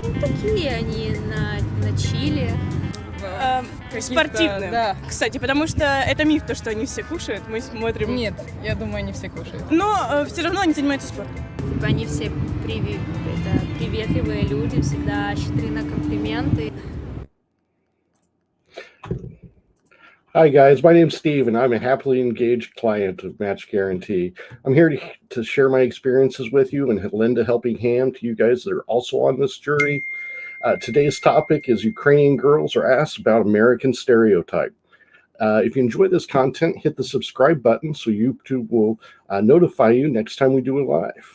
Ну, такие они на чиле. Спортивным. Да. Кстати, потому что это миф, то, что они все кушают. Мы смотрим. Нет, я думаю, не все кушают. Но все равно они занимаются спортом. Они все приветливые люди, всегда щедры на комплименты. Hi guys, my name's Steve and I'm a happily engaged client of Match Guarantee. I'm here to share my experiences with you and lend a helping hand to you guys that are also on this journey. Today's topic is Ukrainian girls are asked about American stereotype. If you enjoy this content, hit the subscribe button so YouTube will notify you next time we do it live.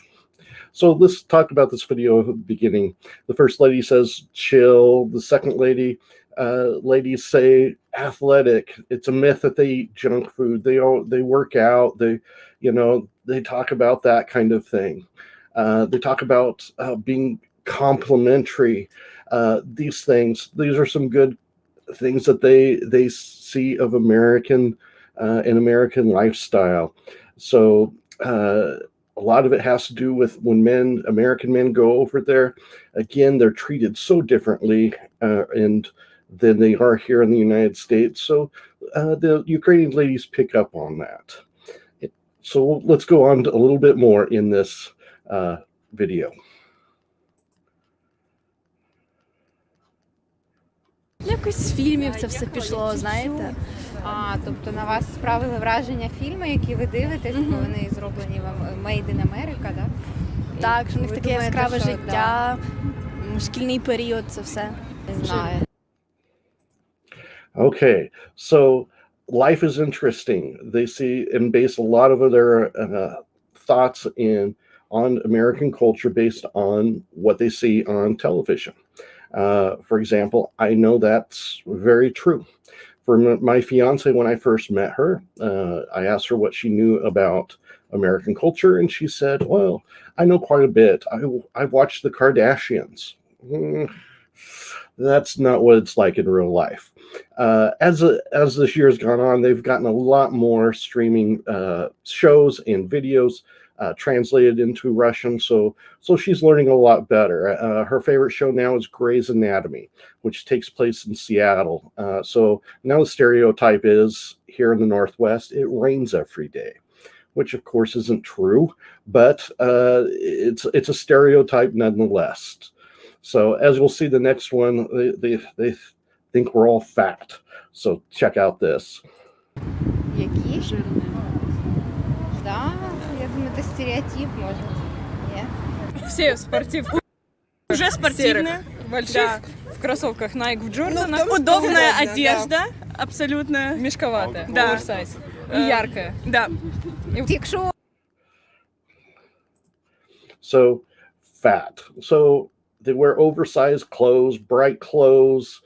So let's talk about this video at the beginning. The first lady says chill. The second ladies say athletic. It's a myth that they eat junk food. They work out. They talk about that kind of thing. They talk about being complimentary. These are some good things that they see of American and American lifestyle. So a lot of it has to do with when American men go over there. Again, they're treated so differently and than they are here in the United States. So the Ukrainian ladies pick up on that. So let's go on a little bit more in this video. Якось з фільмів це все пішло, знаєте. Тобто на вас справили враження фільми, які ви дивитесь, бо вони зроблені вам Made in America, да? Так, що в них таке яскраве життя, шкільний період, це все. Не знаю. Okay, so life is interesting. They see and base a lot of their thoughts on American culture based on what they see on television. For example, I know that's very true. For my fiance, when I first met her, I asked her what she knew about American culture, and she said, well, I know quite a bit. I've watched the Kardashians. That's not what it's like in real life. As this year has gone on, they've gotten a lot more streaming shows and videos translated into Russian, so she's learning a lot better. Her favorite show now is Grey's Anatomy, which takes place in Seattle. So now the stereotype is here in the Northwest, it rains every day, which of course isn't true, but it's a stereotype nonetheless. So as we'll see the next one, they think we're all fat. So check out this. Які? Да, я думаю, это стереотип, может. Нет? Все спортивные. Уже спортивные. Больших, Да. в кроссовках Nike, в Джорданах. Удобная одежда, абсолютно. Мешковатая, Да. оверсайз. И яркая. Да. Якщо So fat. So they wear oversized clothes, bright clothes,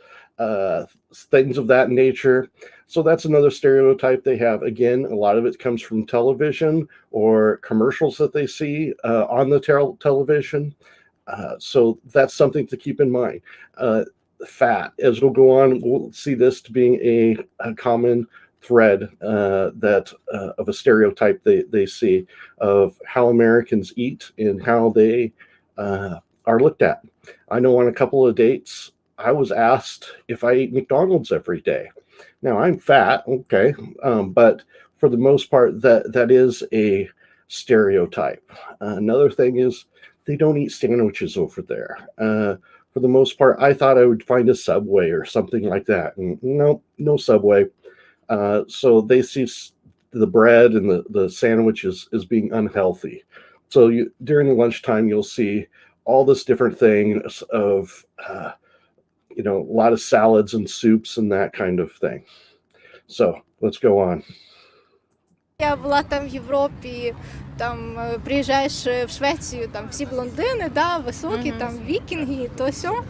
things of that nature. So that's another stereotype they have. Again, a lot of it comes from television or commercials that they see on the television. So that's something to keep in mind. Fat. As we'll go on, we'll see this to being a common thread that of a stereotype they see of how Americans eat and how they are looked at. I know on a couple of dates, I was asked if I ate McDonald's every day. Now I'm fat, okay, but for the most part, that is a stereotype. Another thing is they don't eat sandwiches over there. For the most part, I thought I would find a Subway or something like that. And no Subway. So they see the bread and the sandwiches as being unhealthy. So during the lunchtime, you'll see all this different things of, a lot of salads and soups and that kind of thing. So let's go on. Я була там в Європі, там приїжджаєш в Швецію, там всі блондини, да, високі, там вікінги, то сьо,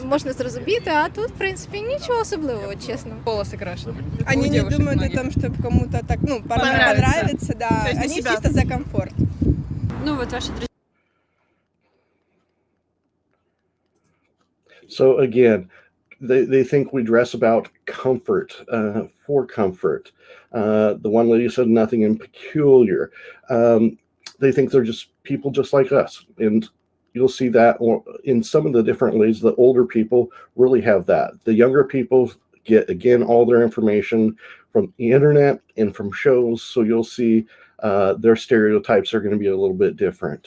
можна зрозуміти, а тут, в принципі, нічого особливого, чесно. Волосы крашены. Они не думают о том, чтобы кому-то так, понравится, да. То есть Они себя. чисто за комфорт. Ну, вот ваши друзья. So again, they think we dress about comfort, for comfort. The one lady said nothing in peculiar. They think they're just people just like us. And you'll see that in some of the different ways. The older people really have that. The younger people get, again, all their information from the internet and from shows. So you'll see their stereotypes are going to be a little bit different.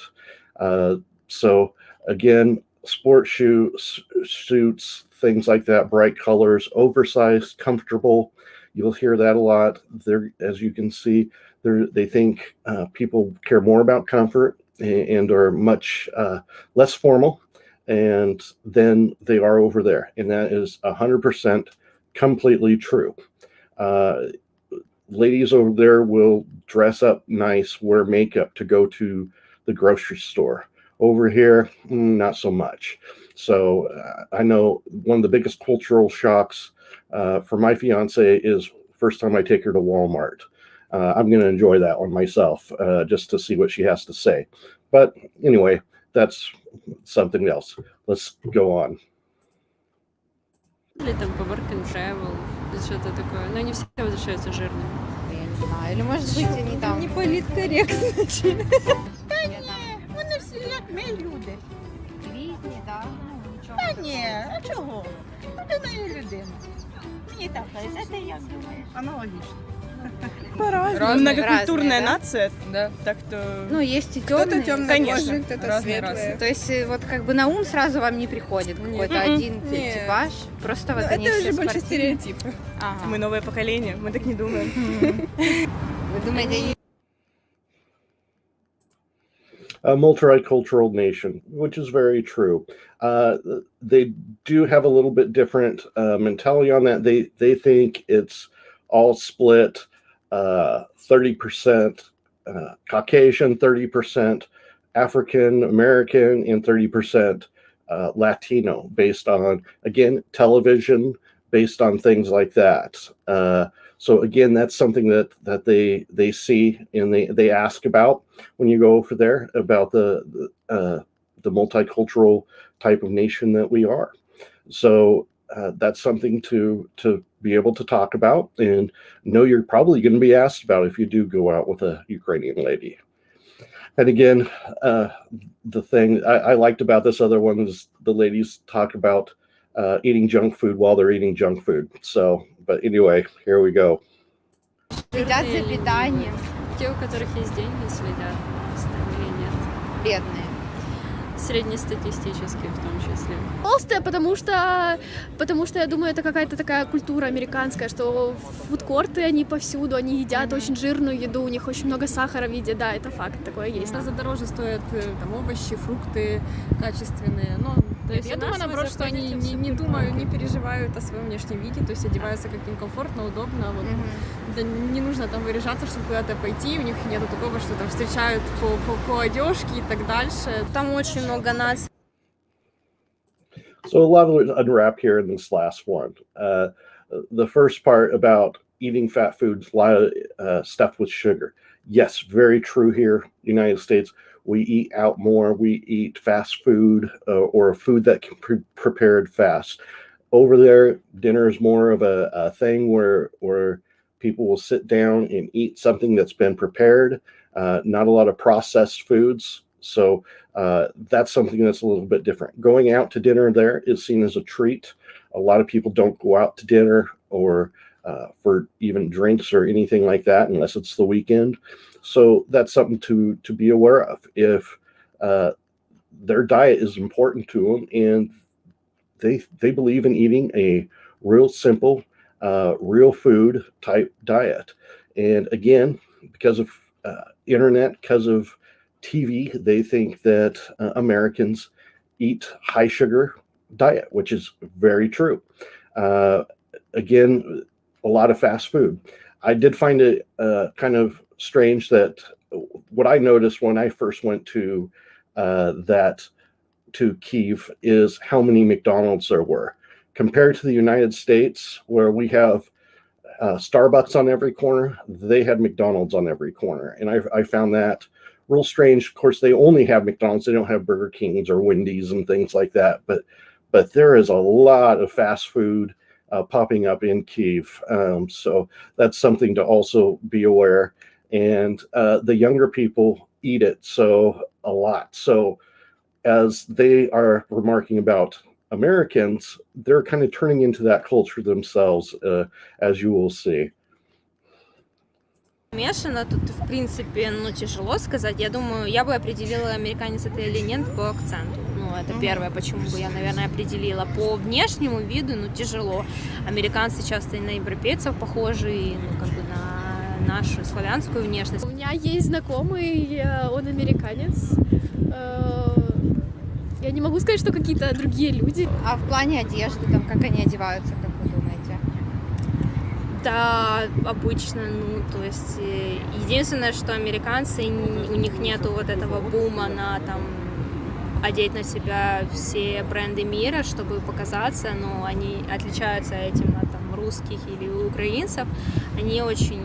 So again, sports suits, things like that, bright colors, oversized, comfortable. You'll hear that a lot. As you can see, they think people care more about comfort and are much less formal and then they are over there. And that is 100% completely true. Ladies over there will dress up nice, wear makeup to go to the grocery store. Over here, not so much. So I know one of the biggest cultural shocks for my fiance is first time I take her to Walmart. I'm going to enjoy that one myself just to see what she has to say. But anyway, that's something else. Let's go on. Или там по work and travel, или что-то такое. Но они все возвращаются жирными. Я не знаю. Или может быть они там. Не політкоректно. Вони всі як ми люди. Різні, так? Ну, нічого. Та ні, а чого? Людина є людина. Мені так кажуть, а ти як думаєш? Аналогічно. По-разному. Многокультурная разные, да? нация, Да. так то... Ну, есть и Кто-то темные. темнокожий, кто-то Разные светлые. То есть вот как бы на ум сразу вам не приходит какой-то один Нет. типаж. Просто вот Ну, они это все уже больше спортивные. стереотипы. Ага. Мы новое поколение, мы так не думаем. Вы думаете, они A multicultural nation, which is very true. They do have a little bit different mentality on that. They think it's all split 30% Caucasian, 30% African American, and 30% Latino, based on, again, television, based on things like that. So again, that's something that they see and they ask about when you go over there about the multicultural type of nation that we are. So that's something to be able to talk about and know you're probably going to be asked about if you do go out with a Ukrainian lady. And again, the thing I liked about this other one is the ladies talk about eating junk food while they're eating junk food. So, but anyway, here we go. следят за питанием, Те, у которых есть деньги, следят или нет. бедные. Среднестатистические в том числе. Толстая, потому что я думаю, это какая-то такая культура американская, что фудкорты, они повсюду, они едят очень жирную еду, у них очень много сахара в еде, да, это факт, такое есть. За дороже стоят там овощи, фрукты качественные. Но То есть я у думаю, нас наоборот, вы что они заходите в не думают, не переживают о своем внешнем виде, то есть одеваются как им комфортно, удобно. Вот. Да не нужно там выряжаться, чтобы куда-то пойти, у них нету такого, что там встречают по одежке и так дальше. Там очень много наций. So a lot of it unwrapped here in this last one. The first part about eating fat foods, a lot of stuff with sugar. Yes, very true here, United States. We eat out more. We eat fast food or food that can be prepared fast. Over there, dinner is more of a thing where people will sit down and eat something that's been prepared. Not a lot of processed foods. So that's something that's a little bit different. Going out to dinner there is seen as a treat. A lot of people don't go out to dinner or for even drinks or anything like that unless it's the weekend. So that's something to be aware of. If their diet is important to them and they believe in eating a real simple, real food type diet. And again, because of internet, because of TV, they think that Americans eat high sugar diet, which is very true. Again, a lot of fast food. I did find it kind of strange that what I noticed when I first went to Kyiv is how many McDonald's there were compared to the United States, where we have Starbucks on every corner. They had McDonald's on every corner, and I found that real strange. Of course, they only have McDonald's. They don't have Burger Kings or Wendy's and things like that. But there is a lot of fast food popping up in Kyiv. So that's something to also be aware. And the younger people eat it so a lot. So as they are remarking about Americans, they're kind of turning into that culture themselves, as you will see. Мешано тут, в принципе, ну, тяжело сказать. Я думаю, я бы определила, американец это или нет, по акценту. Ну, это первое, почему бы я, наверное, определила. По внешнему виду, ну, тяжело. Американцы часто и на европейцев похожи, и, ну, как бы на нашу славянскую внешность. У меня есть знакомый, он американец. Я не могу сказать, что какие-то другие люди. А в плане одежды, там, как они одеваются, как вы думаете? Да, обычно, ну, то есть, единственное, что американцы, у них нету вот этого бума на, там, одеть на себя все бренды мира, чтобы показаться, но они отличаются этим от, там, русских или украинцев. Они очень,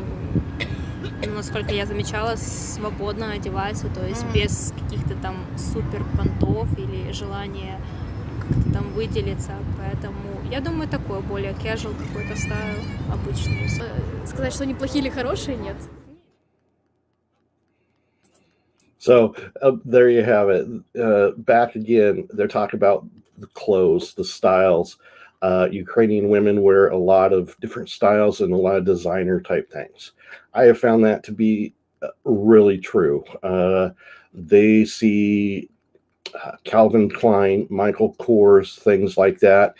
ну, насколько я замечала, свободно одеваются, то есть без каких-то там супер понтов или желания как-то там выделиться, поэтому я думаю, такой более casual какой-то стайл обычный. Сказать, что они плохие или хорошие, нет. So there you have it. Back again, they're talking about the clothes, the styles. Ukrainian women wear a lot of different styles and a lot of designer type things. I have found that to be really true. They see Calvin Klein, Michael Kors, things like that.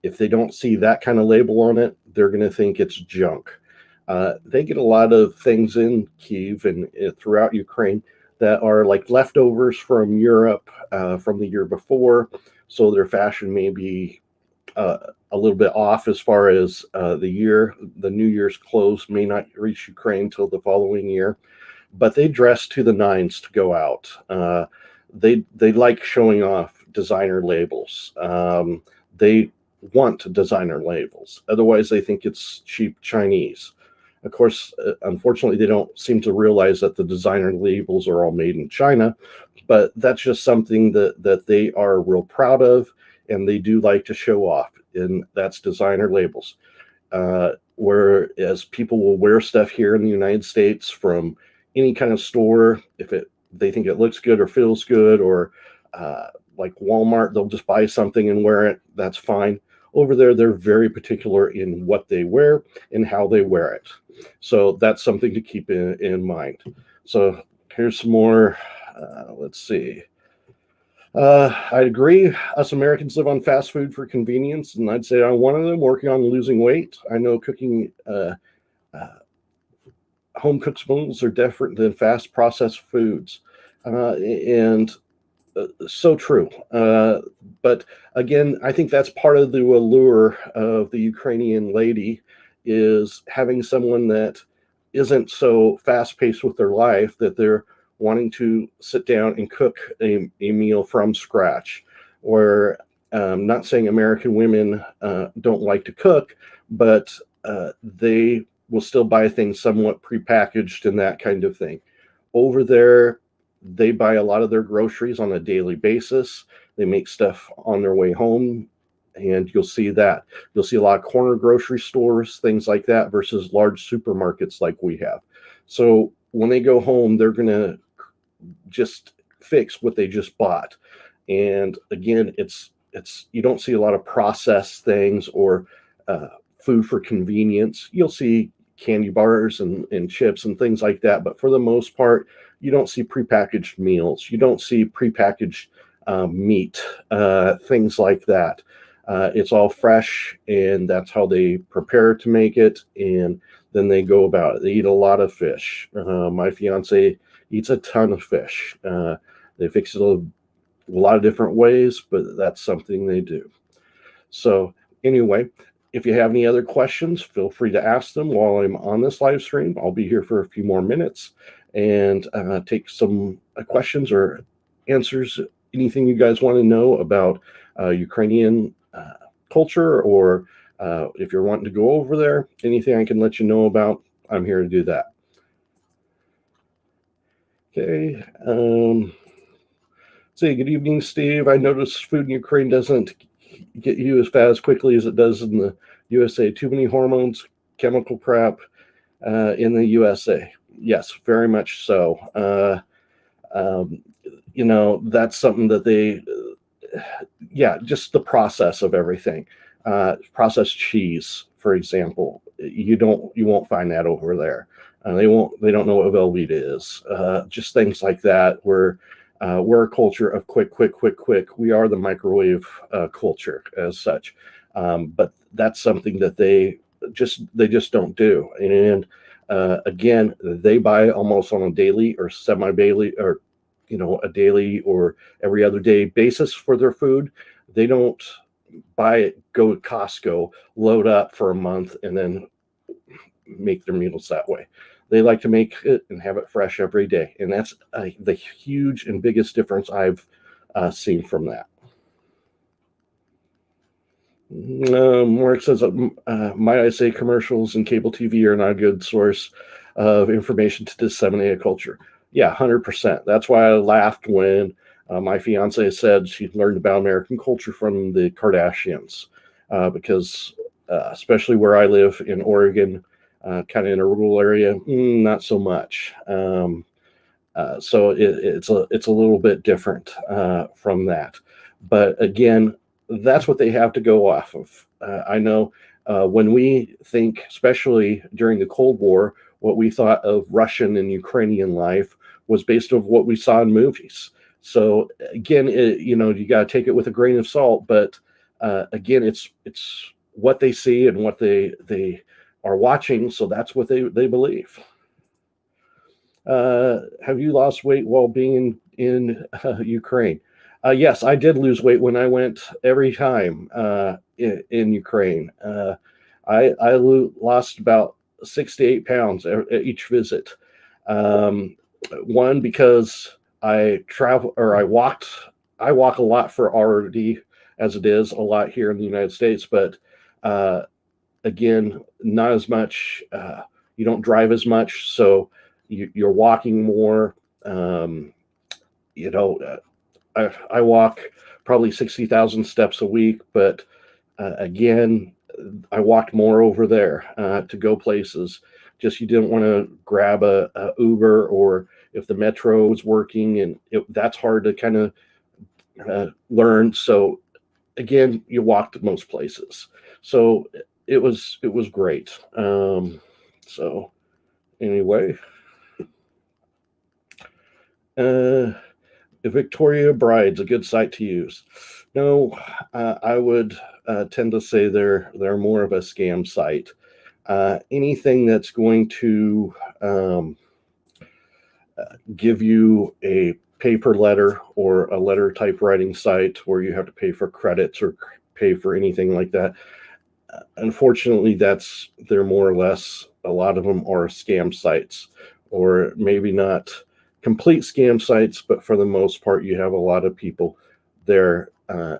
If they don't see that kind of label on it, they're going to think it's junk. They get a lot of things in Kyiv and throughout Ukraine that are like leftovers from Europe from the year before. So their fashion may be a little bit off as far as the New Year's clothes may not reach Ukraine till the following year, but they dress to the nines to go out. They like showing off designer labels. They want designer labels. Otherwise, they think it's cheap Chinese. Of course, unfortunately, they don't seem to realize that the designer labels are all made in China, but that's just something that they are real proud of, and they do like to show off, and that's designer labels. Whereas people will wear stuff here in the United States from any kind of store, if they think it looks good or feels good, or like Walmart, they'll just buy something and wear it. That's fine. Over there, they're very particular in what they wear and how they wear it. So that's something to keep in mind. So here's some more. Let's see. I agree. Us Americans live on fast food for convenience, and I'd say I'm one of them, working on losing weight. I know cooking home cooked meals are different than fast processed foods, and so true. But again, I think that's part of the allure of the Ukrainian lady, is having someone that isn't so fast paced with their life that they're wanting to sit down and cook a meal from scratch. Or not saying American women don't like to cook, but they will still buy things somewhat prepackaged and that kind of thing. Over there, they buy a lot of their groceries on a daily basis. They make stuff on their way home, and you'll see that. You'll see a lot of corner grocery stores, things like that, versus large supermarkets like we have. So when they go home, they're going to just fix what they just bought. And again, it's you don't see a lot of processed things or food for convenience. You'll see candy bars and chips and things like that, but for the most part, you don't see prepackaged meals. You don't see prepackaged meat, things like that. It's all fresh, and that's how they prepare to make it, and then they go about it. They eat a lot of fish. My fiance eats a ton of fish. They fix it a lot of different ways, but that's something they do. So anyway, if you have any other questions, feel free to ask them while I'm on this live stream. I'll be here for a few more minutes and take some questions or answers, anything you guys want to know about Ukrainian culture, or if you're wanting to go over there, anything I can let you know about, I'm here to do that. Okay. Say good evening, Steve. I noticed food in Ukraine doesn't get you as fat as quickly as it does in the USA. Too many hormones, chemical crap in the USA. Yes, very much so. that's something that they, just the process of everything. Processed cheese, for example, you won't find that over there. They don't know what Velveeta is. Just things like that. We're a culture of quick. We are the microwave culture as such. But that's something that they just don't do. And again, they buy almost on a daily or semi-daily or a daily or every other day basis for their food. They don't buy it, go to Costco, load up for a month, and then make their meals that way. They like to make it and have it fresh every day. And that's the huge and biggest difference I've seen from that. Mark says, might I say commercials and cable TV are not a good source of information to disseminate a culture. Yeah, 100%. That's why I laughed when my fiance said she learned about American culture from the Kardashians, because especially where I live in Oregon, kind of in a rural area, not so much. So it's a little bit different from that. But again, that's what they have to go off of. I know when we think, especially during the Cold War, what we thought of Russian and Ukrainian life was based on what we saw in movies. So again, you got to take it with a grain of salt. But again, it's what they see and what they are watching. So that's what they believe. Have you lost weight while being in Ukraine? Yes, I did lose weight when I went every time in Ukraine. I lost about 6 to 8 pounds at each visit. One, because I walk a lot for RD as it is a lot here in the United States, but again, not as much. You don't drive as much, so you're walking more. I walk probably 60,000 steps a week, but again, I walked more over there to go places. Just you didn't want to grab a Uber, or if the metro is working, and that's hard to kind of learn. So again, you walked most places. So it was great. So anyway, Victoria Bride's a good site to use. No, I would tend to say they're more of a scam site. Anything that's going to give you a paper letter or a letter typewriting site where you have to pay for credits or pay for anything like that, unfortunately, they're more or less, a lot of them are scam sites, or maybe not complete scam sites, but for the most part, you have a lot of people there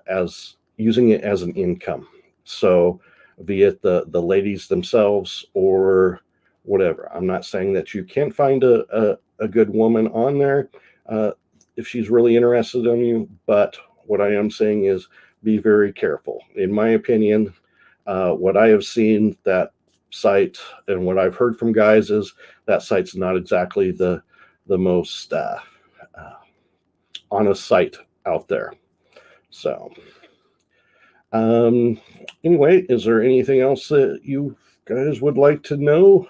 as using it as an income. So be it the ladies themselves or whatever. I'm not saying that you can't find a good woman on there if she's really interested in you, but what I am saying is be very careful. In my opinion, what I have seen, that site, and what I've heard from guys is that site's not exactly the most honest site out there. So anyway, is there anything else that you guys would like to know?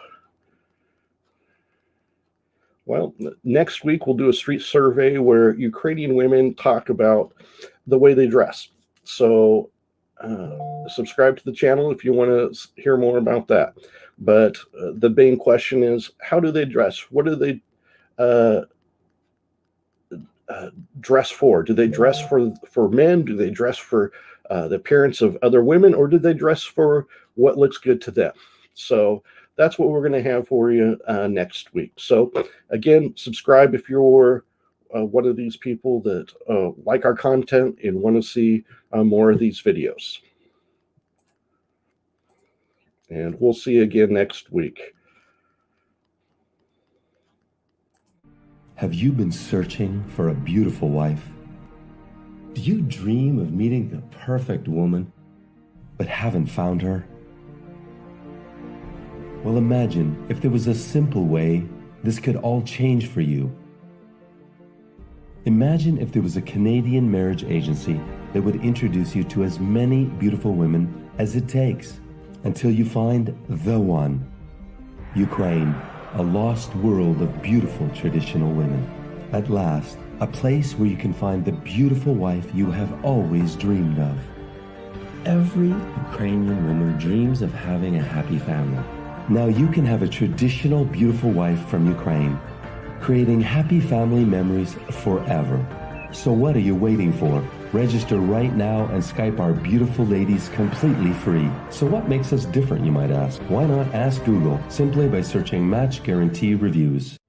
Well, next week we'll do a street survey where Ukrainian women talk about the way they dress. So subscribe to the channel if you want to hear more about that. But the main question is, how do they dress? What do they dress for? Do they dress for men? Do they dress for the appearance of other women, or do they dress for what looks good to them? So that's what we're going to have for you next week. So again, subscribe if you're one of these people that like our content and want to see more of these videos. And we'll see you again next week. Have you been searching for a beautiful wife? Do you dream of meeting the perfect woman, but haven't found her? Well, imagine if there was a simple way this could all change for you. Imagine if there was a Canadian marriage agency that would introduce you to as many beautiful women as it takes until you find the one. Ukraine, a lost world of beautiful traditional women. At last, a place where you can find the beautiful wife you have always dreamed of. Every Ukrainian woman dreams of having a happy family. Now you can have a traditional beautiful wife from Ukraine, creating happy family memories forever. So what are you waiting for? Register right now and Skype our beautiful ladies completely free. So what makes us different, you might ask? Why not ask Google simply by searching Match Guarantee Reviews?